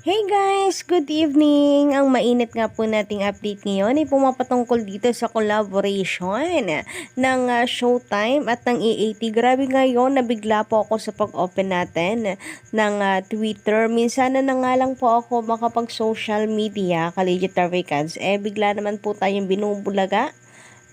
Hey guys! Good evening! Ang mainit nga po nating update ngayon ay pumapatungkol dito sa collaboration ng Showtime at ng EAT. Grabe ngayon, nabigla po ako sa pag-open natin ng Twitter. Minsan na nga lang po ako makapag-social media, Collegiate Tarvicans. Bigla naman po tayong binubulaga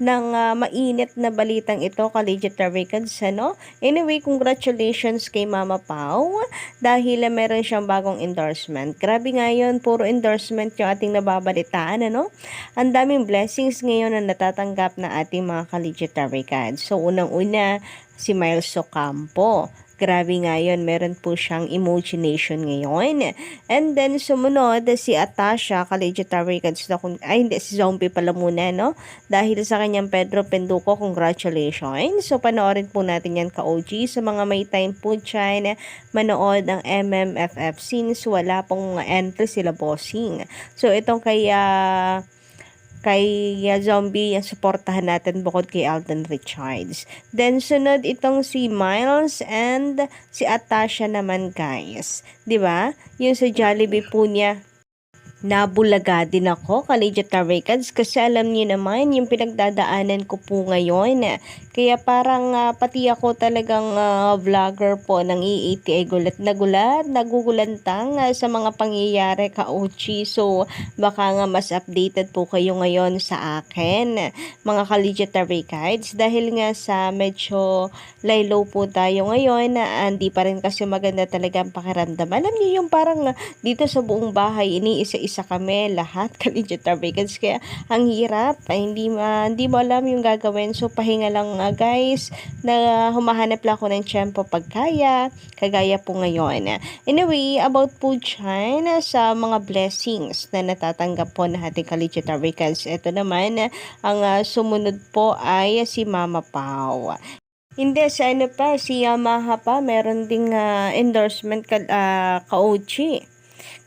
ng mainit na balitang ito, Collegiate Tarvicans, ano? Anyway, congratulations kay Mama Pau dahil meron siyang bagong endorsement. Grabe nga yun, puro endorsement yung ating nababalitaan, ano? Ang daming blessings ngayon na natatanggap na ating mga Collegiate Tarvicans. So, unang-una, si Miles Ocampo. Grabe nga yun, meron po siyang emoji nation ngayon. And then, sumunod, si Atasha, Collegiate Tarvicans, hindi, si Zombie pala muna, no? Dahil sa kanyang Pedro Penduko, congratulations. So, panoorin po natin yan ka-OG. Sa mga may time po dyan, manood ng MMFF since wala pong entry sila bossing. So, itong kay Zombie, yung supportahan natin bukod kay Alden Richards. Then, sunod itong si Miles and si Atasha naman, guys. 'Di ba? Yung sa Jollibee po niya, nabulaga din ako, Collegiate Tarvicans, kasi alam niyo naman yung pinagdadaanan ko po ngayon. Kaya parang pati ako talagang vlogger po ng EAT ay gulat na gulat, nagugulantang sa mga pangyayari ka-Ochi. So, baka nga mas updated po kayo ngayon sa akin, mga Collegiate Tarvicans, dahil nga sa medyo laylow po tayo ngayon, hindi pa rin kasi maganda talaga ang pakiramdam. Alam niyo yung parang dito sa buong bahay, iniisa-isa kami lahat, Collegiate Tarvicans, kaya ang hirap, hindi mo alam yung gagawin. So, pahinga lang guys, na humahanap lang ako ng tiyempo pagkaya, kagaya po ngayon. Anyway, about po dyan sa mga blessings na natatanggap po na ating Collegiate Tarvicans, ito naman, ang sumunod po ay si Mama Pau. Hindi, sa ano pa, si Yamaha pa, meron ding endorsement ka-OG.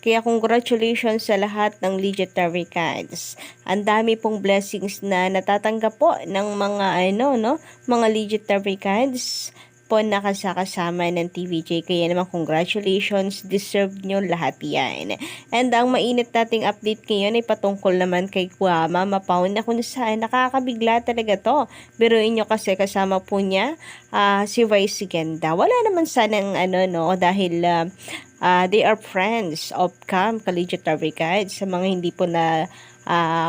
Kaya congratulations sa lahat ng Legit Tarvicans. Ang dami pong blessings na natatanggap po ng mga mga Legit Tarvicans po nakasakasama ng TVJ. Kaya naman congratulations, deserve nyo lahat yan. And ang mainit nating update ngayon ay patungkol naman kay Mama Pau na kung saan nakakabigla talaga to. Biruin nyo kasi kasama po niya si Vice Ganda. Wala naman sanang dahil they are friends of Camp Collegiate Tarvicans. Sa mga hindi po na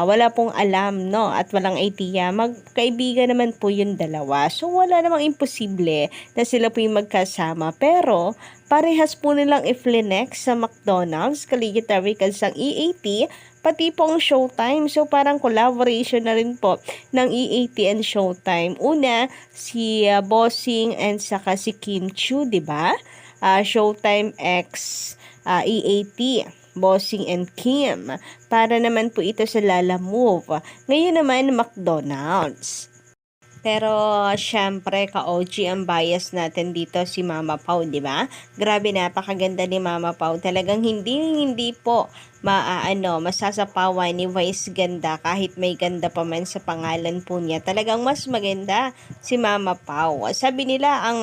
wala pong alam, no, at walang idea, magkaibigan naman po yung dalawa. So, wala namang imposible na sila po yung magkasama. Pero, parehas po nilang i-flex sa McDonald's, Collegiate Tarvicans ang EAT, pati pong Showtime. So, parang collaboration na rin po ng EAT and Showtime. Una, si Bossing and saka si Kim Chu, di ba? Showtime X EAT, Bossing and Kim. Para naman po ito sa Lala Move. Ngayon naman, McDonald's. Pero, syempre, ka-OG ang bias natin dito si Mama Pau, di ba? Grabe, napakaganda ni Mama Pau. Talagang hindi po masasapawan ni Vice Ganda kahit may ganda pa man sa pangalan po niya. Talagang mas maganda si Mama Pau. Sabi nila ang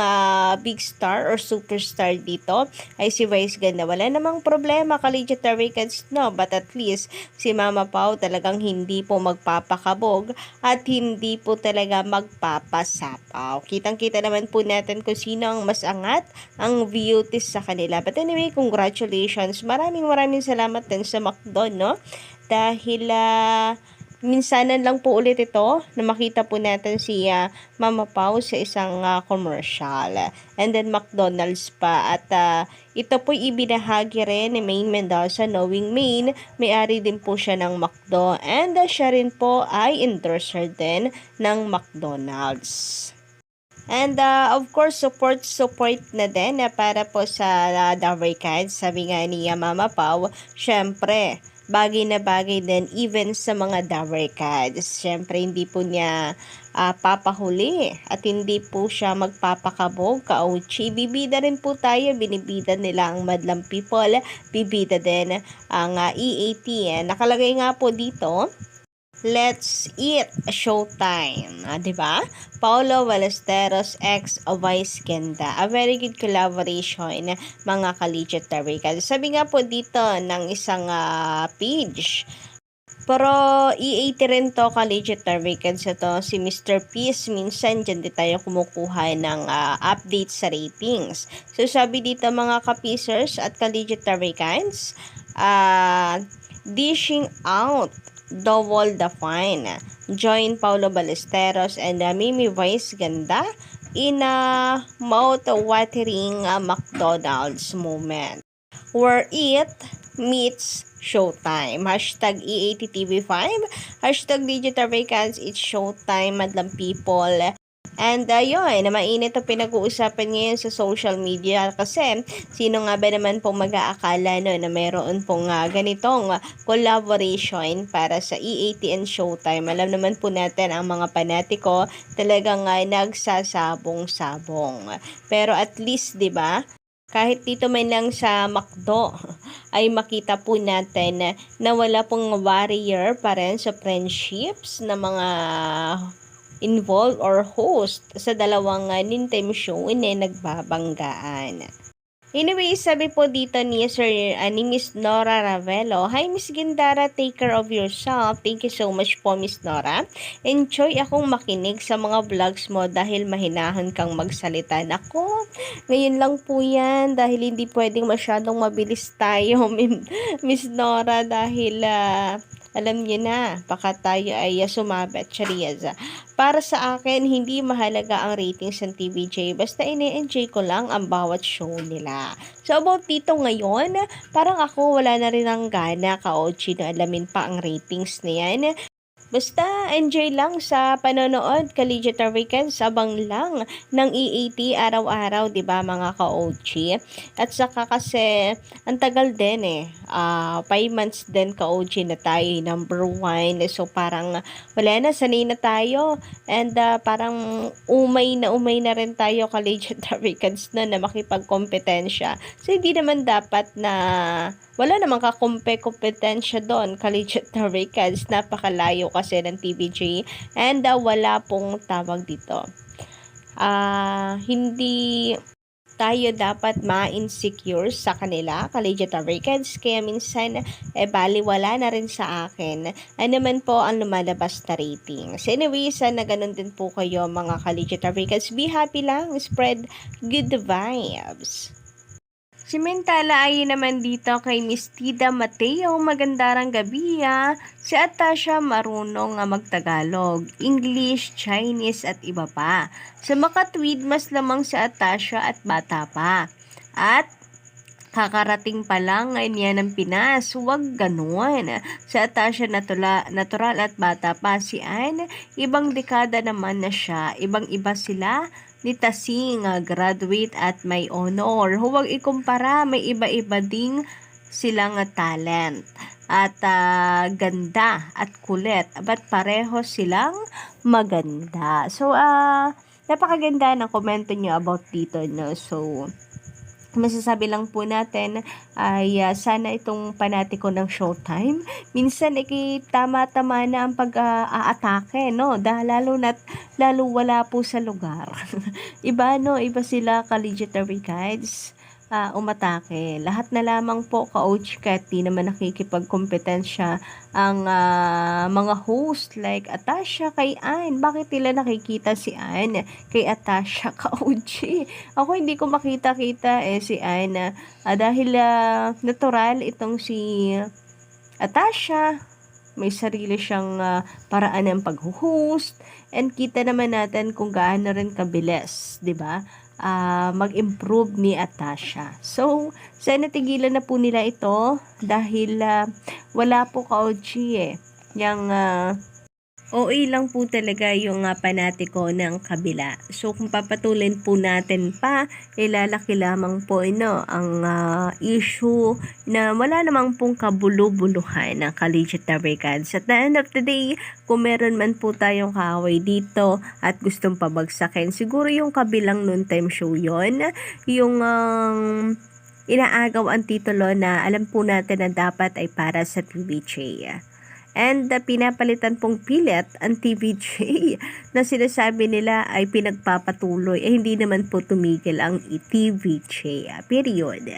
big star or superstar dito ay si Vice Ganda. Wala namang problema, Collegiate Tarvicans, no, but at least si Mama Pau talagang hindi po magpapakabog at hindi po talaga magpapasapaw. Kitang-kita naman po natin kung sino ang mas angat ang beauties sa kanila. But anyway, congratulations. Maraming salamat din sa McDo, no? Dahil minsanan lang po ulit ito na makita po natin si Mama Pau sa isang commercial. And then McDonald's pa. At ito po ibinahagi rin ni Maine Mendoza, knowing Maine, may-ari din po siya ng McDo. And siya rin po ay endorser din ng McDonald's. And of course, support na din para po sa Tarvicans. Sabi nga ni Mama Pau, syempre, bagay na bagay din even sa mga Tarvicans. Syempre, hindi po niya papahuli at hindi po siya magpapakabog, ka-OG. Bibida rin po tayo, binibida nila ang madlang people, bibida din ang EAT. Nakalagay nga po dito, Let's Eat Showtime. 'Di ba? Paolo Ballesteros x Vice Ganda. A very good collaboration, mga collegiate Tarika. Sabi nga po dito ng isang page. Pero E80 rin to, collegiate Tarikans. Ito si Mr. Peace. Minsan dyan di tayo kumukuha ng update sa ratings. So sabi dito mga kapisers at collegiate Tarikans, dishing out Double the Fine. Join Paulo Ballesteros and Mimi Vice Ganda in a mouth-watering McDonald's moment where it meets Showtime. Hashtag E80TV5. Hashtag Digital Vacants. It's Showtime, madlang people. And yun, mainit ang pinag-uusapan ngayon sa social media kasi sino nga ba naman pong mag-aakala no, na meron pong ganitong collaboration para sa E80 and Showtime. Alam naman po natin ang mga panatiko talagang nagsasabong-sabong. Pero at least, 'di ba? Kahit dito man lang sa McDo ay makita po natin na wala pong barrier pa rin sa friendships na mga involved or host sa dalawang Nintem show na nagbabanggaan. Anyway, sabi po dito ni Miss Nora Ravelo, "Hi Miss Gindara, take care of yourself. Thank you so much po Miss Nora. Enjoy akong makinig sa mga vlogs mo dahil mahinahon kang magsalita." Nako, ngayon lang po yan dahil hindi pwedeng masyadong mabilis tayo Miss Nora dahil alam niyo na, baka tayo ay sumabit, Chariaza. Para sa akin, hindi mahalaga ang ratings ng TVJ. Basta ine-enjoy ko lang ang bawat show nila. So, about dito ngayon, parang ako wala na rin ang gana, ka-Ochi, na alamin pa ang ratings na yan. Basta enjoy lang sa panonood, collegiate weekends, sabang lang ng E80 araw-araw, 'di ba mga ka-OG? At saka kasi ang tagal din 5 months din ka-OG na tayo, number 1. So parang wala na, sanay na tayo. And parang umay na rin tayo collegiate weekends na makipagkompetensya. So hindi naman dapat na wala namang kakompe-kompetensya doon, collegiate Tarikans, napakalayo kasi ng TVJ, and wala pong tawag dito. Hindi tayo dapat ma-insecure sa kanila, collegiate Tarikans, kaya minsan, baliwala na rin sa akin. Ano naman po ang lumalabas na ratings. Anyway, sana ganun din po kayo mga collegiate Tarikans. Be happy lang, spread good vibes. Si Mentala ay naman dito kay Miss Tida Mateo, magandarang gabi Si Atasha marunong magtagalog, English, Chinese at iba pa. Sa makatwid, mas lamang si Atasha at bata pa. At kakarating pa lang niya ng Pinas, huwag ganun. Si Atasha natural at bata pa. Si Anne, ibang dekada naman na siya, ibang-iba sila ni Tasing, graduate at may honor. Huwag ikumpara, may iba-iba ding silang talent. At ganda at kulit. Ba't pareho silang maganda? So, napakaganda ng komento nyo about dito, no? So, masasabi lang po natin ay sana itong panatiko ng Showtime minsan tama-tama na ang pag-aatake, no? Dahil lalo wala po sa lugar. Iba sila collegiate guides umatake. Lahat na lamang po ka-OG kat di naman nakikipagkompetensya ang mga host like Atasha kay Anne. Bakit nila nakikita si Anne kay Atasha ka-OG? Ako hindi ko makita-kita si Anne dahil natural itong si Atasha. May sarili siyang paraan ng pag-host and kita naman natin kung gaano rin kabilis, 'di ba? Mag-improve ni Atasha. So, sana tigilan na po nila ito dahil wala po ka-OG Yung OA lang po talaga yung panatiko ng kabila. So, kung papatulin po natin pa, ilalaki lamang po ang issue na wala namang pong kabulu-buluhan ng collegiate Tarikans. At the end of the day, kung meron man po tayong kaaway dito at gustong pabagsakin, siguro yung kabilang noontime show yon, yung inaagaw ang titulo na alam po natin na dapat ay para sa TVJ. And pinapalitan pong pilit ang TVJ na sinasabi nila ay pinagpapatuloy. Hindi naman po tumigil ang TVJ. Period.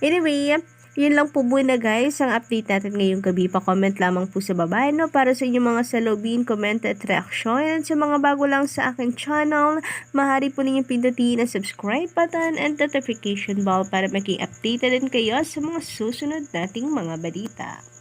Anyway, yun lang po muna guys ang update natin ngayong gabi. Pa-comment lamang po sa baba para sa inyong mga salubin, comment at reaction. And sa mga bago lang sa aking channel, maaari po ninyong pindutin ang subscribe button and notification bell para maging updated din kayo sa mga susunod nating mga balita.